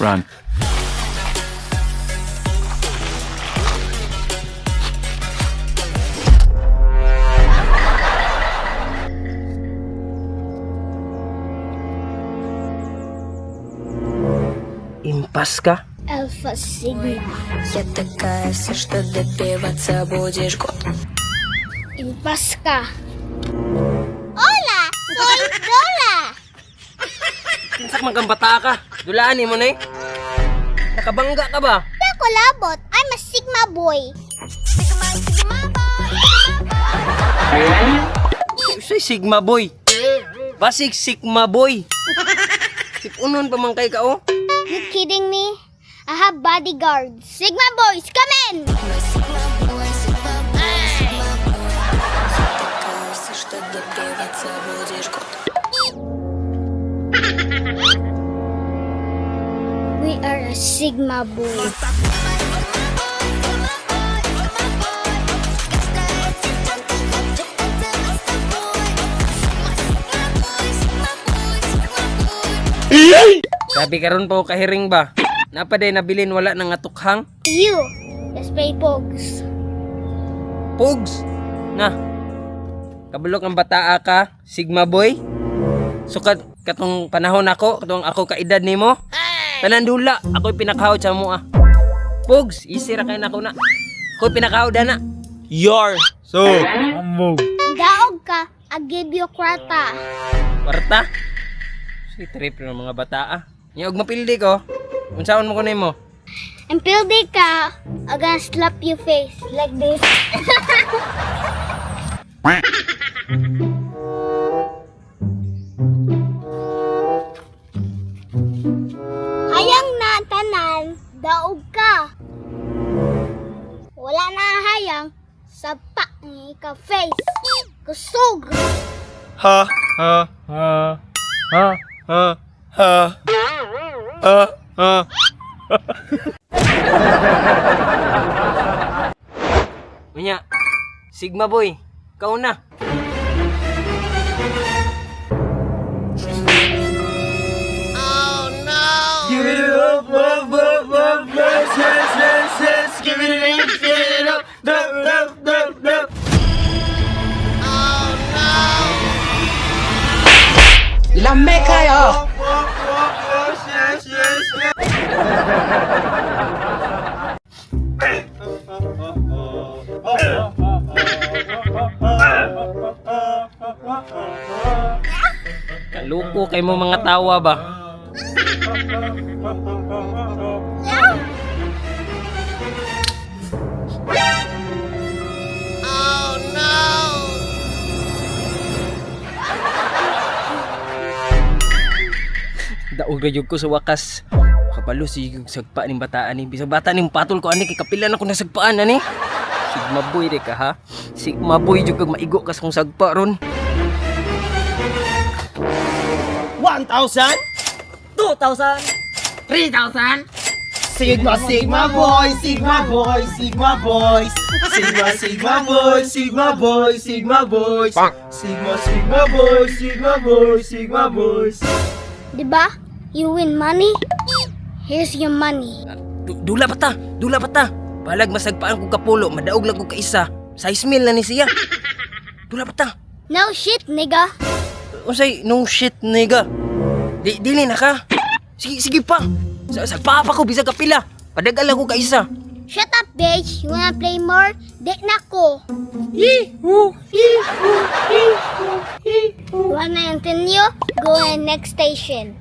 Run. Impas ka? Alpha Sigma. Я такая, если что добиваться будешь год. Impas ka. Hola! Soy Lola! Kinsak man kang bata ka. Dulaanin mo na eh. Nakabangga ka ba? Di ako labot. I'm a Sigma boy. Say Sigma boy. Basig Sigma boy. Sipunon pa man kay ka oh. You kidding me? I have bodyguards. Sigma boys, come in! Такая, если что добиваться будешь год. We are a Sigma boy. Sabi karon po kahiring ba? Napaday nabilin wala nang atukhang. You, let's play Pogs. Pugs. Na. Kabulok ang bataa ka, Sigma boy. Sukat katong panahon ako, katong ako kaedad nimo. Tanan dula, ako'y pinakahaw sa mo ah. Pugs, easy ra kay nako na. Ako'y pinakahaw na. Yar! So, ambog. Daog ka, I give you kwarta. Kwarta. Si trip ng mga bataa. Yung mapildi ko. Unsaon mo ko nimo? And pildi ka, I'm gonna slap your face like this. Hayang na tanan, daog ka. Wala na hayang, sapa ni ka face. Kusog. Ha, ha, ha, ha, ha, ha, ha, ha. Unya. Sigma boy, kau na. Give it up, up, up, up, yes, yes, yes, yes. Give it up, up, up, up, up. Lame kayo! Yes, yes, yes, yes. Kaluko kay mo mga tawa ba? Daog ra jud ko sa wakas. Kapalo si sagpa ning bataan ni. Bisag bata ning patol ko ani kay kapilan ako nasagpaan ani. Sigma boy de ka ha. Sigma boy jud kag maigo kas kong sagpa ron. 1,000? 2,000? 3,000? Sigma, Sigma boy, Sigma boy, Sigma boys. Sigma, Sigma boy, Sigma boy, Sigma boys. Sigma, Sigma boy, Sigma boy, Sigma boys. Diba? You win money? Here's your money. Dula pa ta, dula pa ta. Balag masagpaan ko kapulo, madaog lang ko kaisa. Size meal na ni siya. Dula pa ta. No shit, nigga. Unsay no shit nigga. Dili na ka. Sige pa. Sagpa pa ko bisag kapila. Padagal lang ko kaisa. Shut up, bitch. You wanna play more? Di na ko. You wanna continue? Go in next station.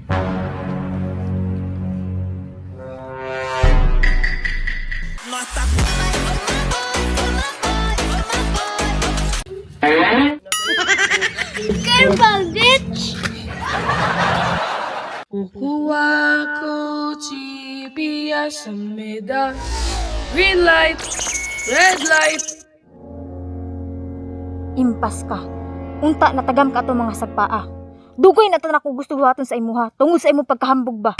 Careful, bitch! Kukuha ko chibiya sa meda. Green light, red light. Impas ka. Unta natagam ka to mga sagpaa. Dugay na to na ko gusto buhaton sa imuha tungod sa imong pagkahambog ba.